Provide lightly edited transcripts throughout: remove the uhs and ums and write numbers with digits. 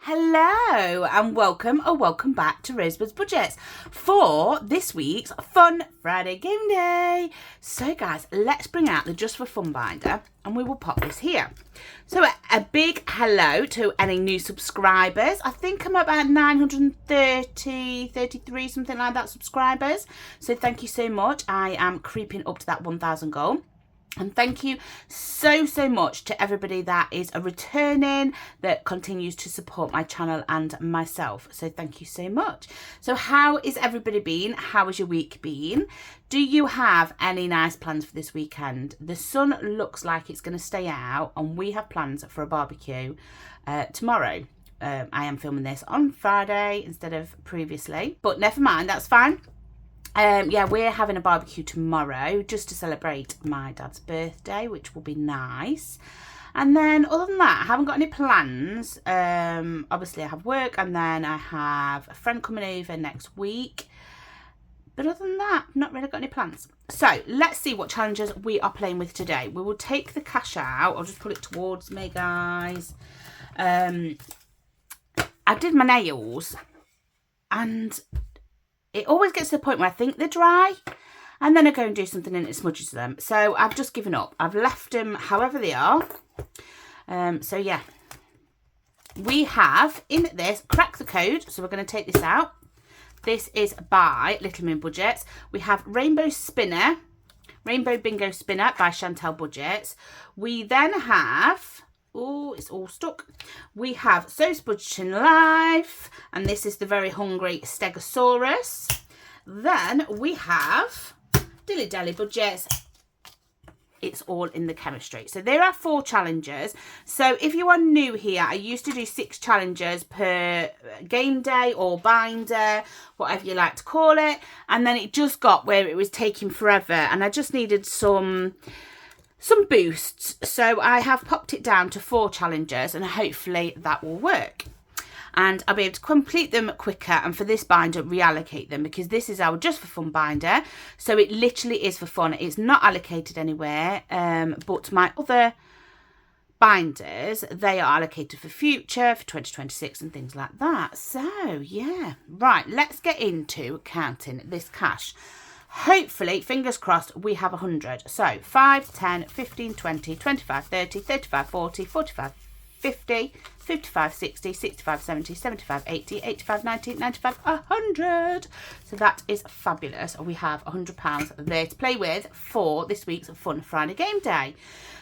Hello and welcome back to Rosebud's Budgets for this week's Fun Friday Game Day. So guys, let's bring out the Just for Fun binder and we will pop this here. So a big hello to any new subscribers. I think I'm about 33, something like that subscribers. So thank you so much. I am creeping up to that 1,000 goal. And thank you so much to everybody that is a returning, that continues to support my channel and myself. So thank you so much. So how is everybody been? How has your week been? Do you have any nice plans for this weekend? The sun looks like it's going to stay out and we have plans for a barbecue tomorrow. I am filming this on Friday instead of previously, but never mind, that's fine. Yeah, we're having a barbecue tomorrow just to celebrate my dad's birthday, which will be nice. And then other than that, I haven't got any plans. Obviously I have work and then I have a friend coming over next week. But other than that, not really got any plans. So let's see what challenges we are playing with today. We will take the cash out. I'll just put it towards me, guys. I did my nails and it always gets to the point where I think they're dry and then I go and do something and it smudges them. So I've just given up. I've left them however they are. So yeah, we have in this, crack the code. So we're going to take this out. This is by Little Moon Budgets. We have Rainbow Bingo Spinner by Chantel Budgets. We then have... oh, it's all stuck. We have So's Budgeting Life, and this is the very hungry Stegosaurus. Then we have Dilly Dally Budgets. It's all in the chemistry. So there are 4 challenges. So if you are new here, I used to do 6 challenges per game day or binder, whatever you like to call it. And then it just got where it was taking forever and I just needed some boosts. So I have popped it down to 4 challenges and hopefully that will work. And I'll be able to complete them quicker and for this binder reallocate them because this is our Just for Fun binder. So it literally is for fun. It's not allocated anywhere. But my other binders, they are allocated for future, for 2026 and things like that. So yeah, right, let's get into counting this cash. Hopefully, fingers crossed, we have 100. So 5, 10, 15, 20, 25, 30, 35, 40, 45, 50, 55, 60, 65, 70, 75, 80, 85, 90, 95, 100. So that is fabulous. We have £100 there to play with for this week's Fun Friday Game Day.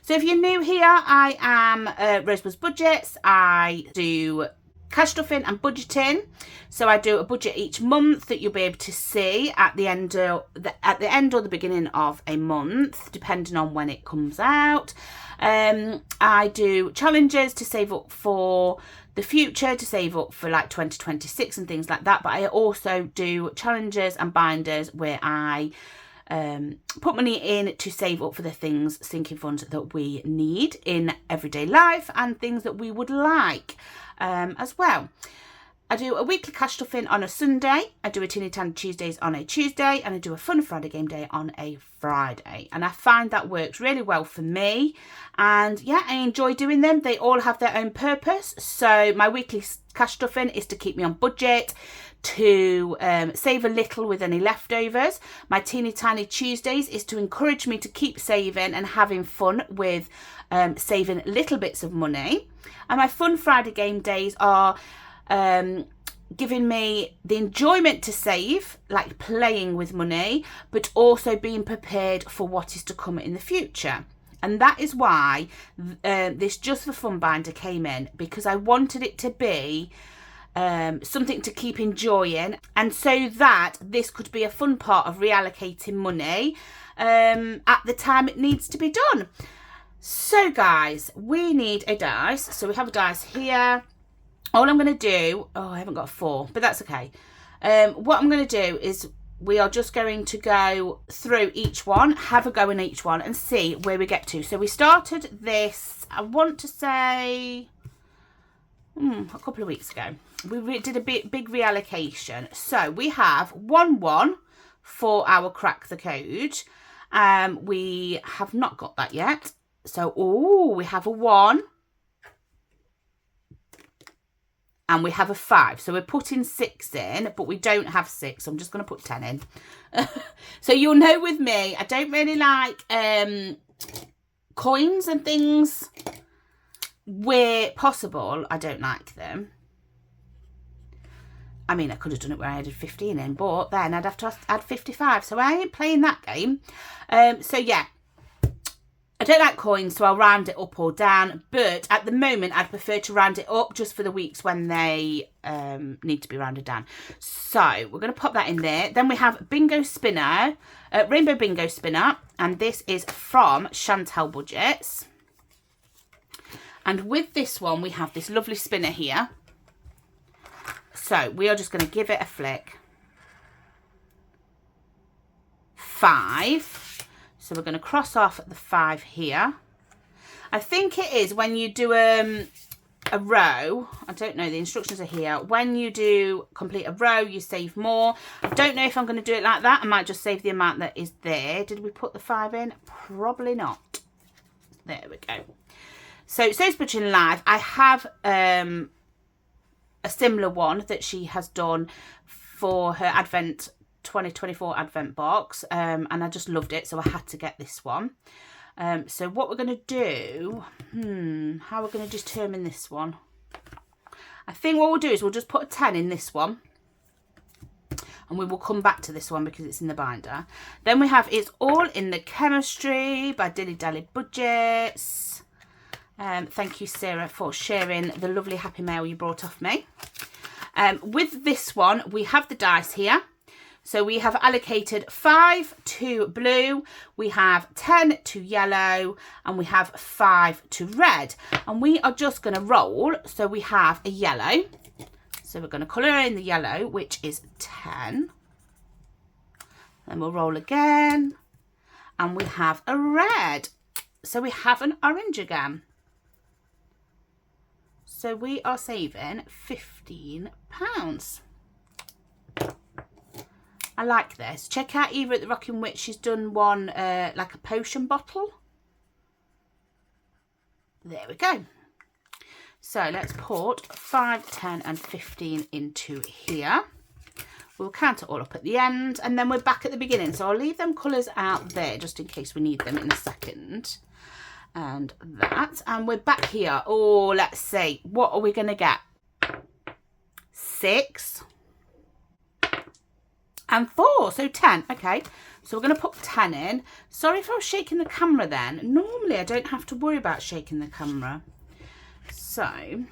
So if you're new here, I am Rosebud's Budgets. I do cash stuffing and budgeting. So I do a budget each month that you'll be able to see at the end or the beginning of a month, depending on when it comes out. I do challenges to save up for the future, to save up for like 2026 and things like that. But I also do challenges and binders where I put money in to save up for the things, sinking funds that we need in everyday life and things that we would like as well. I do a weekly cash stuffing on a Sunday. I do a Teeny Tiny Tuesdays on a Tuesday, and I do a Fun Friday Game Day on a Friday. And I find that works really well for me. And yeah, I enjoy doing them. They all have their own purpose. So my weekly cash stuffing is to keep me on budget, to save a little with any leftovers. My Teeny Tiny Tuesdays is to encourage me to keep saving and having fun with saving little bits of money. And my Fun Friday Game Days are giving me the enjoyment to save, like playing with money, but also being prepared for what is to come in the future. And that is why this Just for Fun binder came in, because I wanted it to be something to keep enjoying, and so that this could be a fun part of reallocating money at the time it needs to be done. So guys, we need a dice. So we have a dice here. All I'm going to do, oh, I haven't got 4, but that's okay. What I'm going to do is we are just going to go through each one, have a go in each one and see where we get to. So we started this, I want to say, a couple of weeks ago. We did a big reallocation. So we have 1-1 for our Crack the Code. We have not got that yet. So, we have a 1. and we have a 5. So we're putting 6 in, but we don't have 6. So I'm just going to put 10 in. So you'll know with me, I don't really like coins and things. Where possible, I don't like them. I mean, I could have done it where I added 15 in, but then I'd have to add 55. So I ain't playing that game. So yeah, I don't like coins, so I'll round it up or down. But at the moment, I'd prefer to round it up just for the weeks when they need to be rounded down. So we're going to pop that in there. Then we have Bingo Spinner, Rainbow Bingo Spinner. And this is from Chantel Budgets. And with this one, we have this lovely spinner here. So we are just going to give it a flick. 5. So we're going to cross off the 5 here. I think it is when you do a row. I don't know, the instructions are here. When you do complete a row, you save more. I don't know if I'm going to do it like that. I might just save the amount that is there. Did we put the 5 in? Probably not. There we go. So Budgeting Live, I have a similar one that she has done for her Advent 2024 Advent box, and I just loved it, so I had to get this one. So what we're going to do, how we're going to determine this one, I think what we'll do is we'll just put a 10 in this one, and we will come back to this one because it's in the binder. Then we have It's All in the Chemistry by Dilly Dally Budgets. Thank you, Sarah, for sharing the lovely happy mail you brought off me. With this one, we have the dice here. So we have allocated 5 to blue, we have 10 to yellow, and we have 5 to red. And we are just going to roll. So we have a yellow. So we're going to colour in the yellow, which is 10. Then we'll roll again. And we have a red. So we have an orange again. So we are saving £15. I like this. Check out Eva at the Rocking Witch. She's done one like a potion bottle. There we go. So let's put 5, 10 and 15 into here. We'll count it all up at the end, and then we're back at the beginning. So I'll leave them colours out there just in case we need them in a second. And that. And we're back here. Oh, let's see. What are we going to get? 6. And 4, so 10. Okay, so we're going to put 10 in. Sorry if I was shaking the camera then. Normally I don't have to worry about shaking the camera. So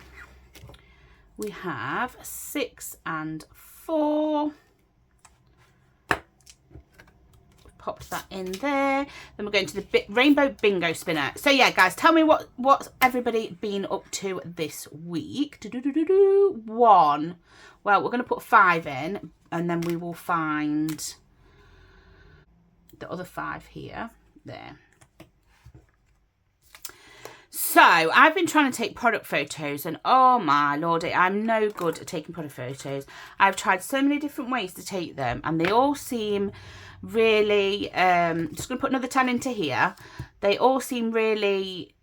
we have 6 and 4. Popped that in there. Then we're going to the Rainbow Bingo Spinner. So yeah, guys, tell me what's everybody been up to this week. 1. Well, we're going to put 5 in, and then we will find the other 5 here. There. So I've been trying to take product photos, and oh my lordy, I'm no good at taking product photos. I've tried so many different ways to take them, and they all seem really, just going to put another 10 into here. They all seem really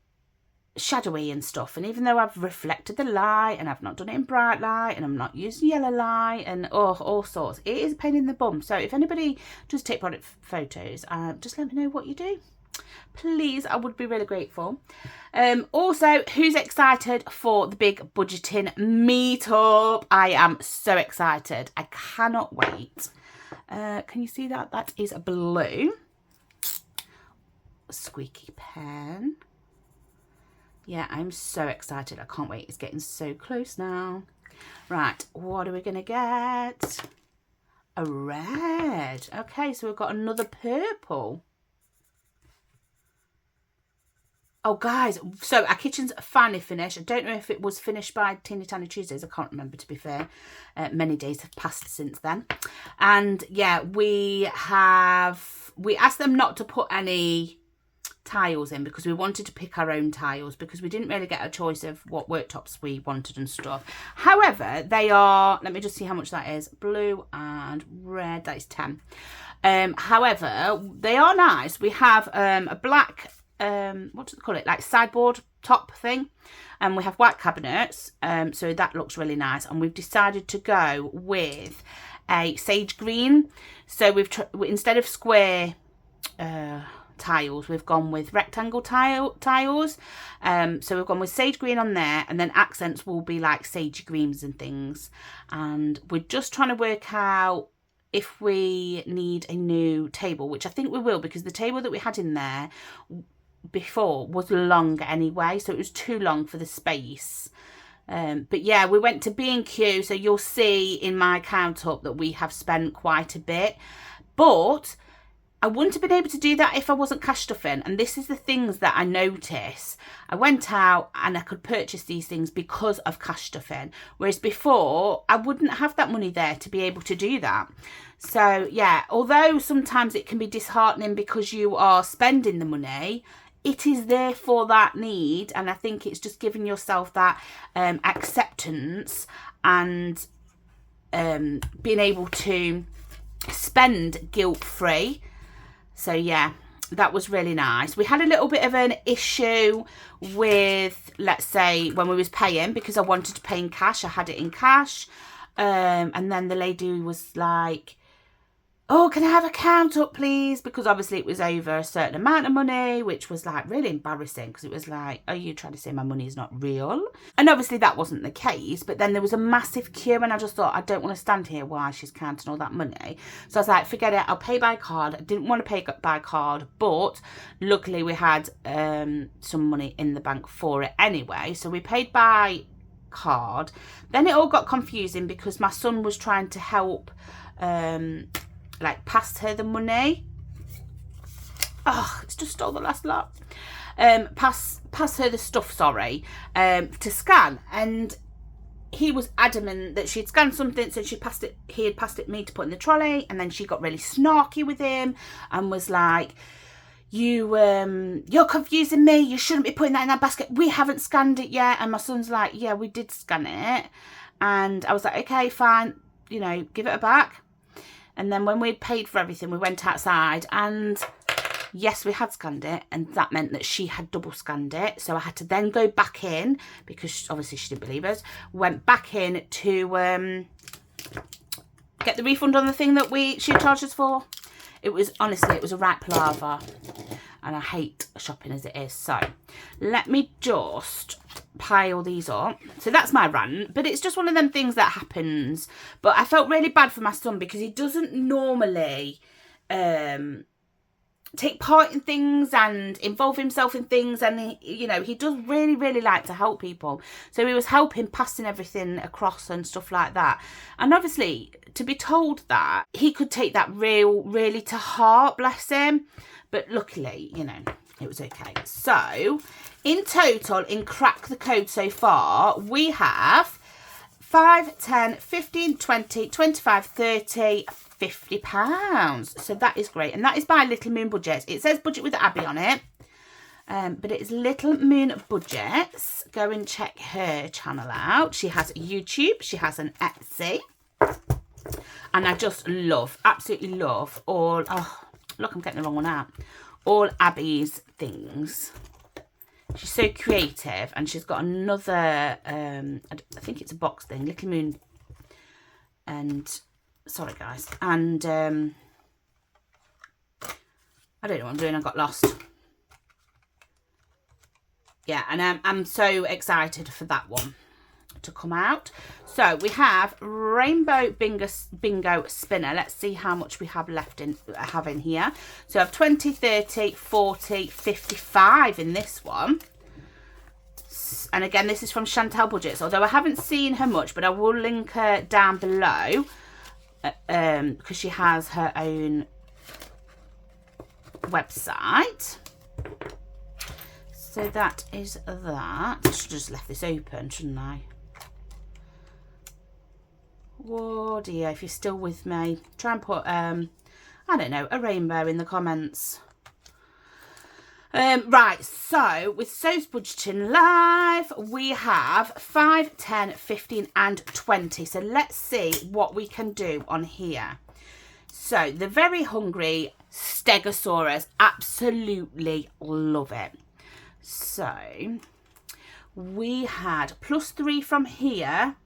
shadowy and stuff, and even though I've reflected the light and I've not done it in bright light and I'm not using yellow light and all sorts, it is a pain in the bum. So if anybody does take product photos, just let me know what you do, please. I would be really grateful. Also, who's excited for the big budgeting meetup? I am so excited. I cannot wait. Can you see that? That is a blue squeaky pen. Yeah, I'm so excited. I can't wait. It's getting so close now. Right, what are we going to get? A red. Okay, so we've got another purple. Oh, guys, so our kitchen's finally finished. I don't know if it was finished by Teeny Tiny Tuesdays. I can't remember, to be fair. Many days have passed since then. And, yeah, we asked them not to put any tiles in because we wanted to pick our own tiles because we didn't really get a choice of what worktops we wanted and stuff. However, they are, let me just see how much that is, blue and red, that is 10. However, they are nice. We have a black what do they call it, like sideboard top thing, and we have white cabinets, so that looks really nice. And we've decided to go with a sage green, so we've instead of square tiles, we've gone with rectangle tiles. So we've gone with sage green on there, and then accents will be like sage greens and things. And we're just trying to work out if we need a new table, which I think we will, because the table that we had in there before was long anyway, so it was too long for the space. But yeah, we went to B&Q, so you'll see in my count up that we have spent quite a bit, but I wouldn't have been able to do that if I wasn't cash stuffing. And this is the things that I notice. I went out and I could purchase these things because of cash stuffing, whereas before I wouldn't have that money there to be able to do that. So yeah, although sometimes it can be disheartening because you are spending the money, it is there for that need. And I think it's just giving yourself that acceptance and being able to spend guilt-free. So yeah, that was really nice. We had a little bit of an issue with, let's say, when we was paying, because I wanted to pay in cash. I had it in cash. And then the lady was like, oh, can I have a count up, please? Because obviously it was over a certain amount of money, which was like really embarrassing, because it was like, are you trying to say my money is not real? And obviously that wasn't the case. But then there was a massive queue, and I just thought, I don't want to stand here while she's counting all that money. So I was like, forget it, I'll pay by card. I didn't want to pay by card, but luckily we had some money in the bank for it anyway. So we paid by card. Then it all got confusing because my son was trying to help like pass her the money. Oh, it's just stole the last lot. Pass her the stuff, sorry, to scan. And he was adamant that she'd scanned something, so he had passed it me to put in the trolley. And then she got really snarky with him and was like, you're confusing me, you shouldn't be putting that in that basket, we haven't scanned it yet. And my son's like, yeah, we did scan it. And I was like, okay, fine, you know, give it back. And then when we'd paid for everything, we went outside, and yes, we had scanned it, and that meant that she had double scanned it. So I had to then go back in, because obviously she didn't believe us. Went back in to get the refund on the thing that she had charged us for. It was, honestly, it was a right palaver, and I hate shopping as it is. So let me just pile these up. So that's my rant, but it's just one of them things that happens. But I felt really bad for my son, because he doesn't normally take part in things and involve himself in things, and he does really, really like to help people. So he was helping, passing everything across and stuff like that. And obviously, to be told that, he could take that really to heart, bless him. But luckily, it was okay. So in total, in Crack the Code so far, we have 5, 10, 15, 20, 25, 30, £50. So that is great. And that is by Little Moon Budgets. It says budget with Abby on it. But it is Little Moon Budgets. Go and check her channel out. She has YouTube. She has an Etsy. And I just love, absolutely love all... Oh, look, I'm getting the wrong one out. All Abby's things. She's so creative. And she's got another... I think it's a box thing. Little Moon... And... Sorry, guys. And... I don't know what I'm doing. I got lost. Yeah, and I'm so excited for that one to come out. So we have Rainbow Bingo Spinner. Let's see how much we have left in here. So I have 20, 30, 40, 55 in this one. And again, this is from Chantal Budgets. Although I haven't seen her much, but I will link her down below because she has her own website. So that is that. I should have just left this open, shouldn't I? Whoa, dear, if you're still with me, try and put, I don't know, a rainbow in the comments. Right, so with So's Budgeting Live, we have 5, 10, 15 and 20. So let's see what we can do on here. So the Very Hungry Stegosaurus. Absolutely love it. So we had +3 from here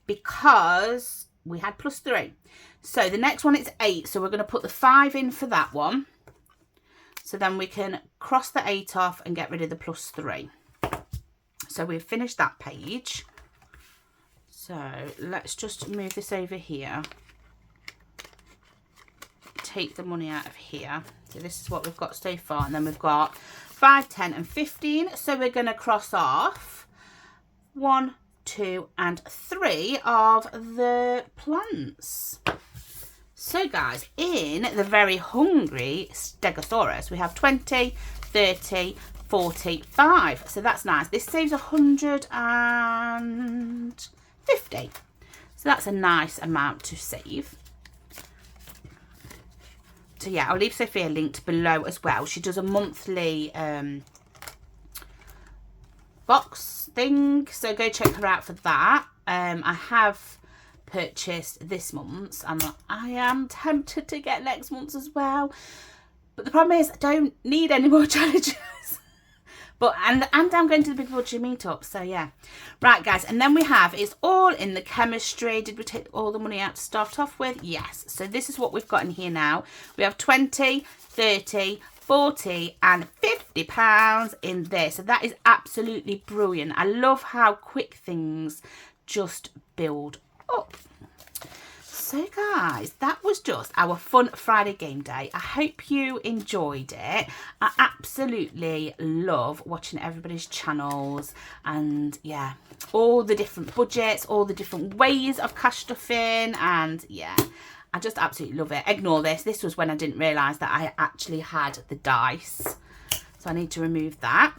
because we had +3. So the next one is 8. So we're going to put the 5 in for that one. So then we can cross the 8 off and get rid of the +3. So we've finished that page. So let's just move this over here. Take the money out of here. So this is what we've got so far. And then we've got 5, 10 and 15. So we're going to cross off 1, 2 and 3 of the plants. So guys, in the very hungry Stegosaurus, we have 20, 30, 45. So that's nice. This saves 150. So that's a nice amount to save. So yeah, I'll leave Sophia linked below as well. She does a monthly box thing, so go check her out for that. I have purchased this month's and I am tempted to get next month's as well, but the problem is I don't need any more challenges. But and I'm going to the Big Budget meetup, so yeah. Right guys, and then we have, it's all in the chemistry. Did we take all the money out to start off with? Yes. So this is what we've got in here now. We have 20, 30, 40 and £50 in this. So that is absolutely brilliant. I love how quick things just build up. So guys, that was just our fun Friday game day. I hope you enjoyed it. I absolutely love watching everybody's channels and yeah, all the different budgets, all the different ways of cash stuffing, and yeah, I just absolutely love it. Ignore this. This was when I didn't realise that I actually had the dice. So I need to remove that.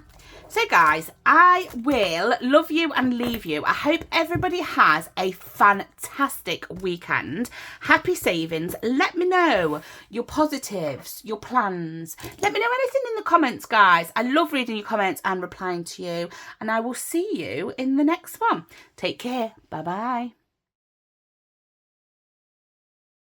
So guys, I will love you and leave you. I hope everybody has a fantastic weekend. Happy savings. Let me know your positives, your plans. Let me know anything in the comments, guys. I love reading your comments and replying to you. And I will see you in the next one. Take care. Bye-bye.